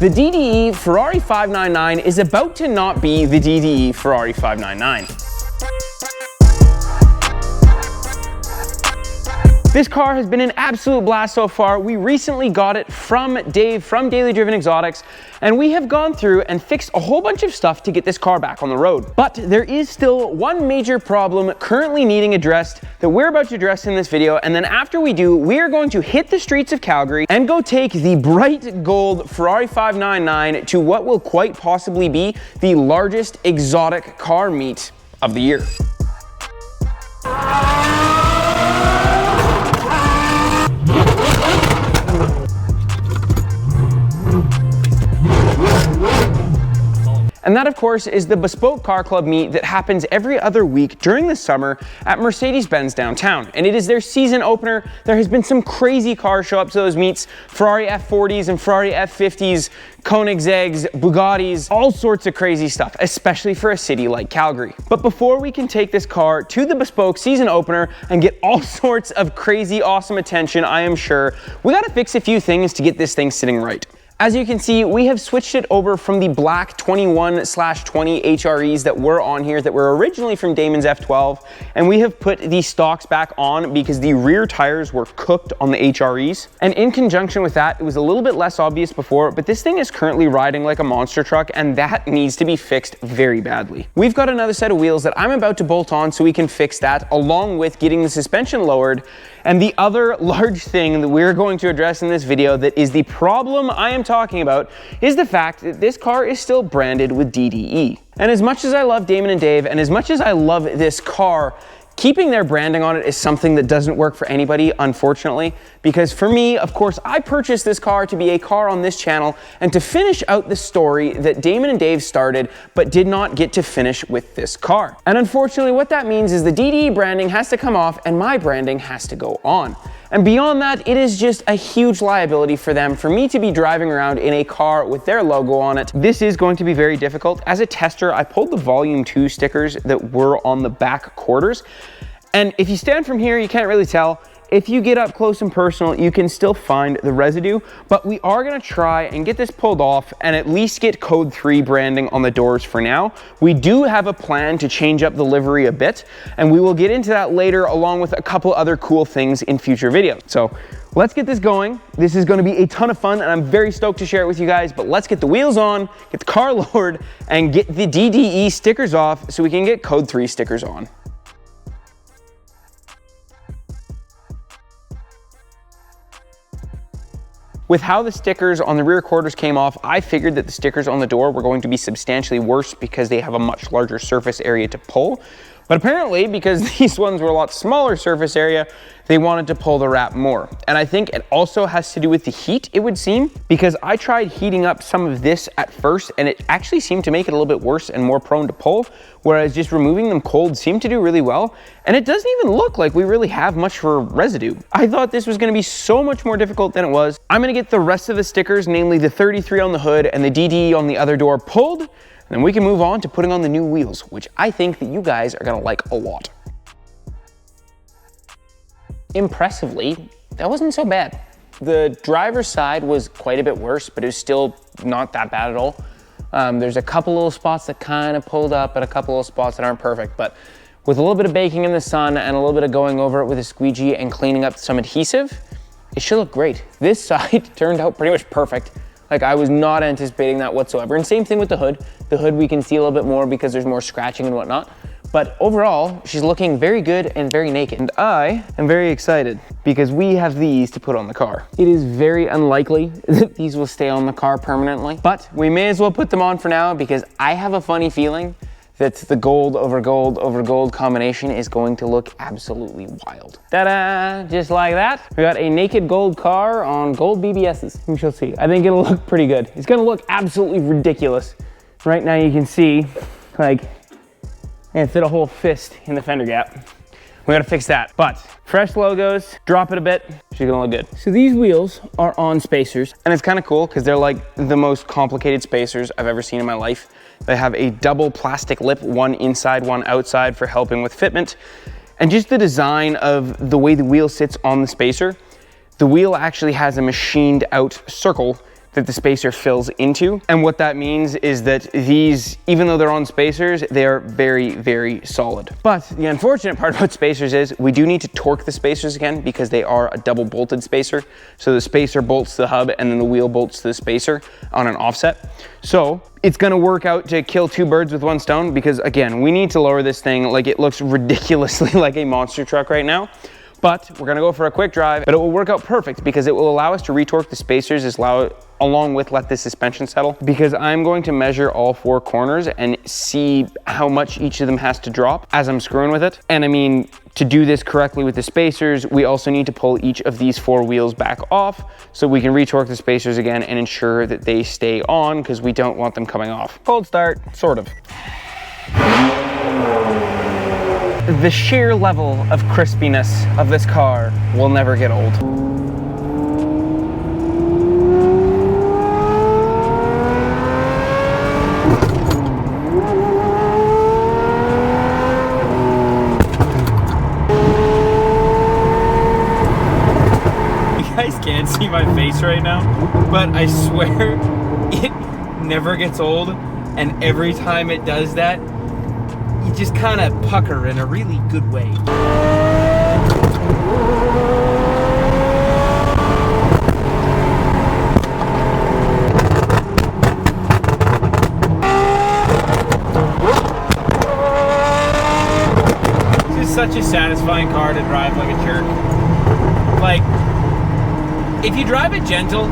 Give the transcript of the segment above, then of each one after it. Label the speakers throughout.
Speaker 1: The DDE Ferrari 599 is about to not be the DDE Ferrari 599. This car has been an absolute blast so far. We recently got it from Dave from Daily Driven Exotics, and we have gone through and fixed a whole bunch of stuff to get this car back on the road. But there is still one major problem currently needing addressed that we're about to address in this video, and then after we do, we are going to hit the streets of Calgary and go take the bright gold Ferrari 599 to what will quite possibly be the largest exotic car meet of the year. And that, of course, is the Bespoke Car Club meet that happens every other week during the summer at Mercedes-Benz downtown. And it is their season opener. There has been some crazy cars show up to those meets. Ferrari F40s and Ferrari F50s, Koenigsegg's, Bugattis, all sorts of crazy stuff, especially for a city like Calgary. But before we can take this car to the Bespoke season opener and get all sorts of crazy, awesome attention, I am sure, we gotta fix a few things to get this thing sitting right. As you can see, we have switched it over from the black 21/20 HREs that were on here that were originally from Damon's F12, and we have put the stocks back on because the rear tires were cooked on the HREs. And in conjunction with that, it was a little bit less obvious before, but this thing is currently riding like a monster truck, and that needs to be fixed very badly. We've got another set of wheels that I'm about to bolt on so we can fix that, along with getting the suspension lowered. And the other large thing that we're going to address in this video that is the problem I am talking about is the fact that this car is still branded with DDE. And as much as I love Damon and Dave, and as much as I love this car, keeping their branding on it is something that doesn't work for anybody, unfortunately, because for me, of course, I purchased this car to be a car on this channel and to finish out the story that Damon and Dave started, but did not get to finish with this car. And unfortunately, what that means is the DDE branding has to come off and my branding has to go on. And beyond that, it is just a huge liability for them for me to be driving around in a car with their logo on it. This is going to be very difficult. As a tester, I pulled the Volume 2 stickers that were on the back quarters. And if you stand from here, you can't really tell. If you get up close and personal, you can still find the residue, but we are gonna try and get this pulled off and at least get code 3 branding on the doors for now. We do have a plan to change up the livery a bit, and we will get into that later along with a couple other cool things in future videos. So let's get this going. This is gonna be a ton of fun and I'm very stoked to share it with you guys, but let's get the wheels on, get the car lowered, and get the DDE stickers off so we can get code 3 stickers on. With how the stickers on the rear quarters came off, I figured that the stickers on the door were going to be substantially worse because they have a much larger surface area to pull. But apparently, because these ones were a lot smaller surface area, they wanted to pull the wrap more. And I think it also has to do with the heat, it would seem, because I tried heating up some of this at first and it actually seemed to make it a little bit worse and more prone to pull, whereas just removing them cold seemed to do really well. And it doesn't even look like we really have much for residue. I thought this was gonna be so much more difficult than it was. I'm gonna get the rest of the stickers, namely the 33 on the hood and the DDE on the other door, pulled. And then we can move on to putting on the new wheels, which I think that you guys are gonna like a lot. Impressively, that wasn't so bad. The driver's side was quite a bit worse, but it was still not that bad at all. There's a couple little spots that kind of pulled up and a couple little spots that aren't perfect, but with a little bit of baking in the sun and a little bit of going over it with a squeegee and cleaning up some adhesive, it should look great. This side turned out pretty much perfect. Like, I was not anticipating that whatsoever. And same thing with the hood. The hood we can see a little bit more because there's more scratching and whatnot. But overall, she's looking very good and very naked. And I am very excited because we have these to put on the car. It is very unlikely that these will stay on the car permanently, but we may as well put them on for now because I have a funny feeling that the gold over gold over gold combination is going to look absolutely wild. Ta-da! Just like that. We got a naked gold car on gold BBSs. We shall see. I think it'll look pretty good. It's gonna look absolutely ridiculous. Right now you can see, like, and fit a whole fist in the fender gap. We gotta fix that. But fresh logos, drop it a bit, she's gonna look good. So these wheels are on spacers, and it's kind of cool because they're like the most complicated spacers I've ever seen in my life. They have a double plastic lip, one inside, one outside for helping with fitment. And just the design of the way the wheel sits on the spacer, the wheel actually has a machined out circle that the spacer fills into. And what that means is that these, even though they're on spacers, they are very, very solid. But the unfortunate part about spacers is we do need to torque the spacers again because they are a double bolted spacer. So the spacer bolts to the hub and then the wheel bolts to the spacer on an offset. So it's gonna work out to kill two birds with one stone because again, we need to lower this thing. Like, it looks ridiculously like a monster truck right now. But we're gonna go for a quick drive, but it will work out perfect because it will allow us to retorque the spacers along with let the suspension settle, because I'm going to measure all four corners and see how much each of them has to drop as I'm screwing with it. And I mean, to do this correctly with the spacers, we also need to pull each of these four wheels back off so we can retorque the spacers again and ensure that they stay on because we don't want them coming off. Cold start, sort of. The sheer level of crispiness of this car will never get old. You guys can't see my face right now, but I swear it never gets old, and every time it does that, you just kind of pucker in a really good way. This is such a satisfying car to drive like a jerk. Like, if you drive it gentle,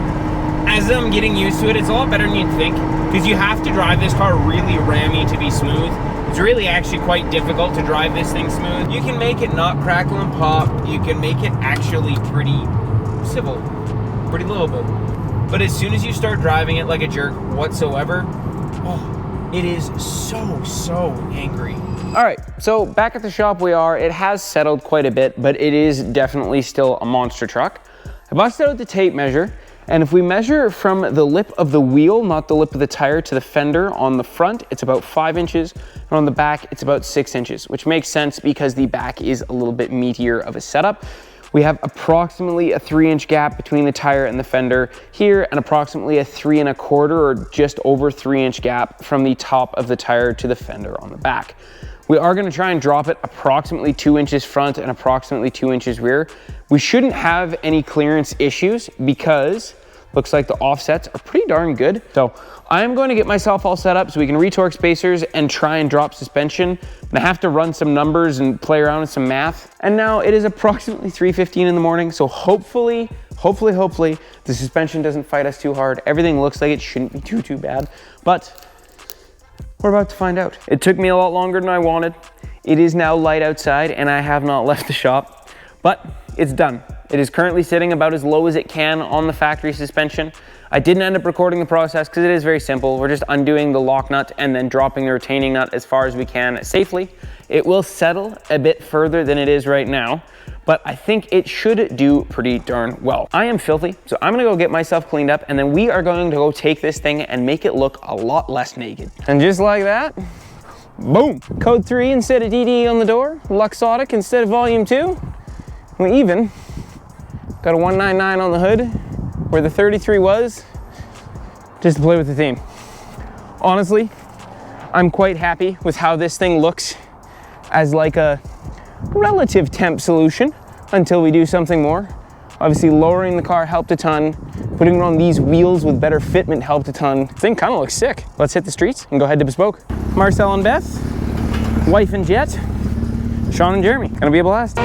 Speaker 1: as I'm getting used to it, it's a lot better than you'd think, because you have to drive this car really rammy to be smooth. It's really actually quite difficult to drive this thing smooth. You can make it not crackle and pop. You can make it actually pretty civil, pretty livable. But as soon as you start driving it like a jerk whatsoever, oh, it is so angry. All right, so back at the shop we are. It has settled quite a bit, but it is definitely still a monster truck. I busted out the tape measure. And if we measure from the lip of the wheel, not the lip of the tire, to the fender on the front, it's about 5 inches. And on the back, it's about 6 inches, which makes sense because the back is a little bit meatier of a setup. We have approximately a 3-inch gap between the tire and the fender here, and approximately a 3 1/4 or just over 3-inch gap from the top of the tire to the fender on the back. We are gonna try and drop it approximately 2 inches front and approximately 2 inches rear. We shouldn't have any clearance issues because looks like the offsets are pretty darn good. So I'm going to get myself all set up so we can retorque spacers and try and drop suspension. I have to run some numbers and play around with some math. And now it is approximately 3:15 in the morning. So hopefully the suspension doesn't fight us too hard. Everything looks like it shouldn't be too bad, but we're about to find out. It took me a lot longer than I wanted. It is now light outside and I have not left the shop, but it's done. It is currently sitting about as low as it can on the factory suspension. I didn't end up recording the process because it is very simple. We're just undoing the lock nut and then dropping the retaining nut as far as we can safely. It will settle a bit further than it is right now, but I think it should do pretty darn well. I am filthy, so I'm gonna go get myself cleaned up and then we are going to go take this thing and make it look a lot less naked. And just like that, boom. Code 3 instead of DDE on the door, Luxottic instead of volume 2. We even got a 199 on the hood where the 33 was, just to play with the theme. Honestly, I'm quite happy with how this thing looks as like a relative temp solution until we do something more. Obviously lowering the car helped a ton. Putting it on these wheels with better fitment helped a ton. This thing kind of looks sick. Let's hit the streets and go head to Bespoke. Marcel and Beth, wife and Jet, Sean and Jeremy. Gonna be a blast.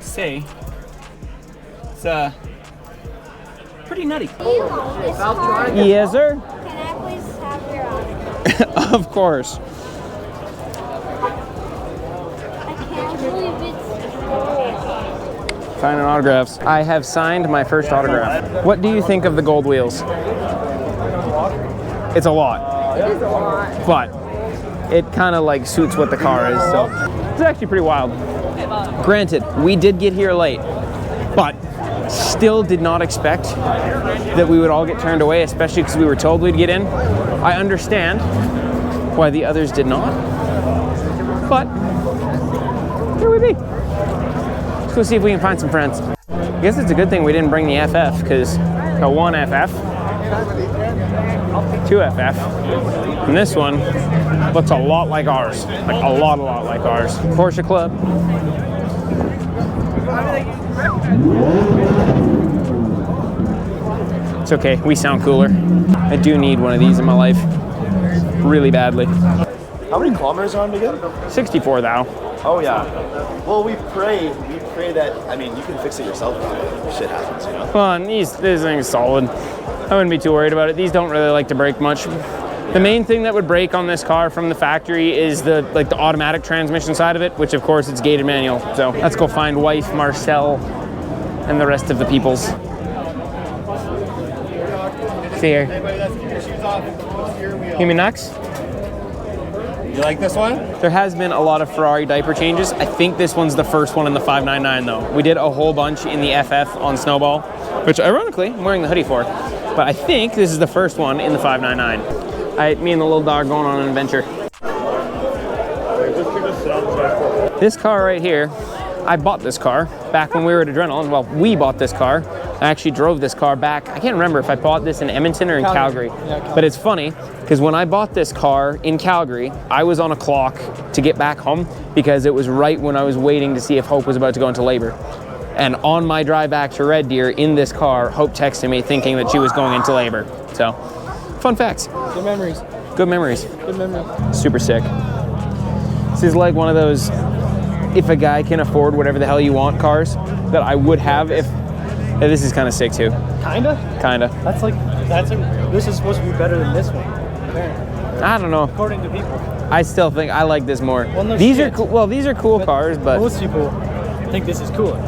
Speaker 1: Say it's pretty nutty.
Speaker 2: Yes,
Speaker 1: sir.
Speaker 2: Can I please have your autograph?
Speaker 1: Of course. Signing autographs. I have signed my first autograph. What do you think of the gold wheels? It's a lot.
Speaker 2: It is a lot.
Speaker 1: But it kind of like suits what the car is, so it's actually pretty wild. Granted, we did get here late, but still did not expect that we would all get turned away, especially because we were told we'd get in. I understand why the others did not, but here we be. Let's go see if we can find some friends. I guess it's a good thing we didn't bring the FF, because the 1FF, 2FF, and this one looks a lot like ours. Like a lot like ours. Porsche Club. It's okay, we sound cooler. I do need one of these in my life. Really badly.
Speaker 3: How many kilometers are on again?
Speaker 1: 64 thou.
Speaker 3: Oh yeah. Well, we pray that, I mean, you can fix it yourself if shit happens, you know?
Speaker 1: Well, and this thing is solid. I wouldn't be too worried about it. These don't really like to break much. The main thing that would break on this car from the factory is the automatic transmission side of it, which of course it's gated manual. So let's go find wife Marcel and the rest of the peoples. See here. Give me Nux.
Speaker 4: You like this one?
Speaker 1: There has been a lot of Ferrari diaper changes. I think this one's the first one in the 599 though. We did a whole bunch in the FF on Snowball, which ironically I'm wearing the hoodie for. But I think this is the first one in the 599. Me and the little dog going on an adventure. This car right here, I bought this car back when we were at Adrenaline. Well, we bought this car. I actually drove this car back. I can't remember if I bought this in Edmonton or in Calgary.
Speaker 4: Yeah, Calgary.
Speaker 1: But it's funny, because when I bought this car in Calgary, I was on a clock to get back home because it was right when I was waiting to see if Hope was about to go into labor. And on my drive back to Red Deer in this car, Hope texted me thinking that she was going into labor. So, fun facts.
Speaker 4: Good memories.
Speaker 1: Good memories.
Speaker 4: Good memories.
Speaker 1: Super sick. This is like one of those, if a guy can afford whatever the hell you want cars that I would have if, this is kind of sick too.
Speaker 4: Kinda?
Speaker 1: Kinda.
Speaker 4: This is supposed to be better than this one, apparently.
Speaker 1: I don't know.
Speaker 4: According to people.
Speaker 1: I still think I like this more.
Speaker 4: Well, no
Speaker 1: these
Speaker 4: shit.
Speaker 1: are cool. Well, these are cool cars, but
Speaker 4: Most people think this is cooler.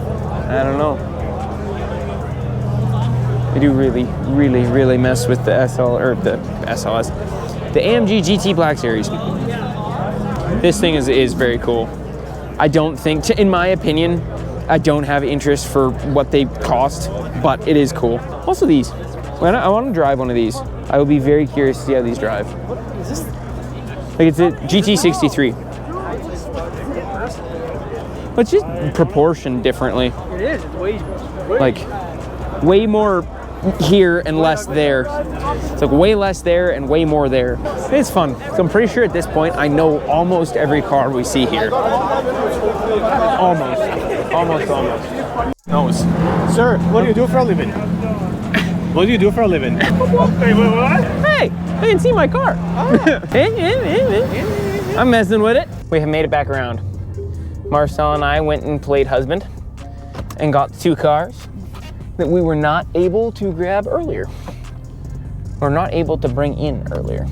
Speaker 1: I don't know. They do really mess with the SL or the SLS, the AMG GT Black Series. This thing is very cool. I don't think, in my opinion, I don't have interest for what they cost, but it is cool. Also these. I want to drive one of these. I will be very curious to see how these drive.
Speaker 4: What is this?
Speaker 1: Like it's a GT63. But it's just proportioned differently.
Speaker 4: It is. It's way
Speaker 1: Like way more here and less there. It's like way less there and way more there. It's fun. So I'm pretty sure at this point I know almost every car we see here. Almost. Nose.
Speaker 4: Sir, what do you do for a living? What do you do for a living?
Speaker 1: Hey, they can see my car. I'm messing with it. We have made it back around. Marcel and I went and played husband and got 2 cars that we were not able to grab earlier. Or not able to bring in earlier.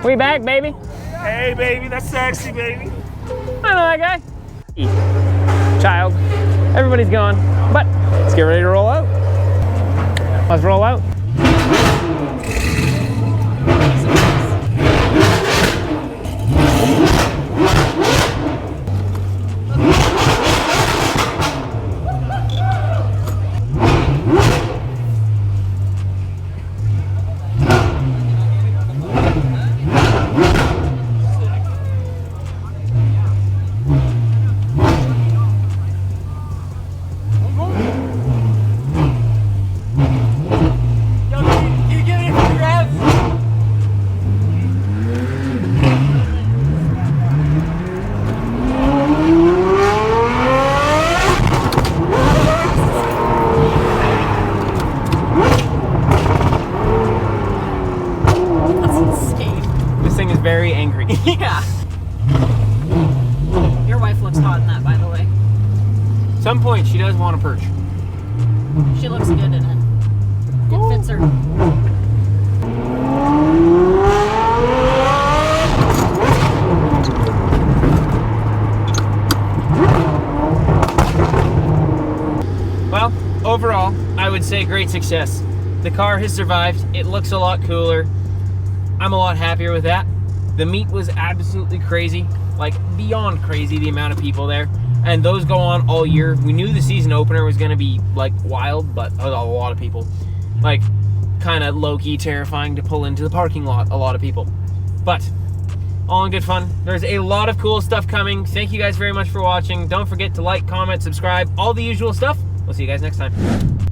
Speaker 1: We back, baby.
Speaker 4: Hey, baby, that's sexy, baby.
Speaker 1: I know that guy. Child. Everybody's gone. But let's get ready to roll out. Let's roll out. Very angry.
Speaker 2: Yeah. Your wife looks hot in that, by the way.
Speaker 1: At some point, she does want a perch.
Speaker 2: She looks good in it. It fits her.
Speaker 1: overall, I would say great success. The car has survived. It looks a lot cooler. I'm a lot happier with that. The meet was absolutely crazy, like beyond crazy, the amount of people there. And those go on all year. We knew the season opener was gonna be like wild, but a lot of people. Like kind of low-key terrifying to pull into the parking lot, a lot of people. But all in good fun. There's a lot of cool stuff coming. Thank you guys very much for watching. Don't forget to like, comment, subscribe, all the usual stuff. We'll see you guys next time.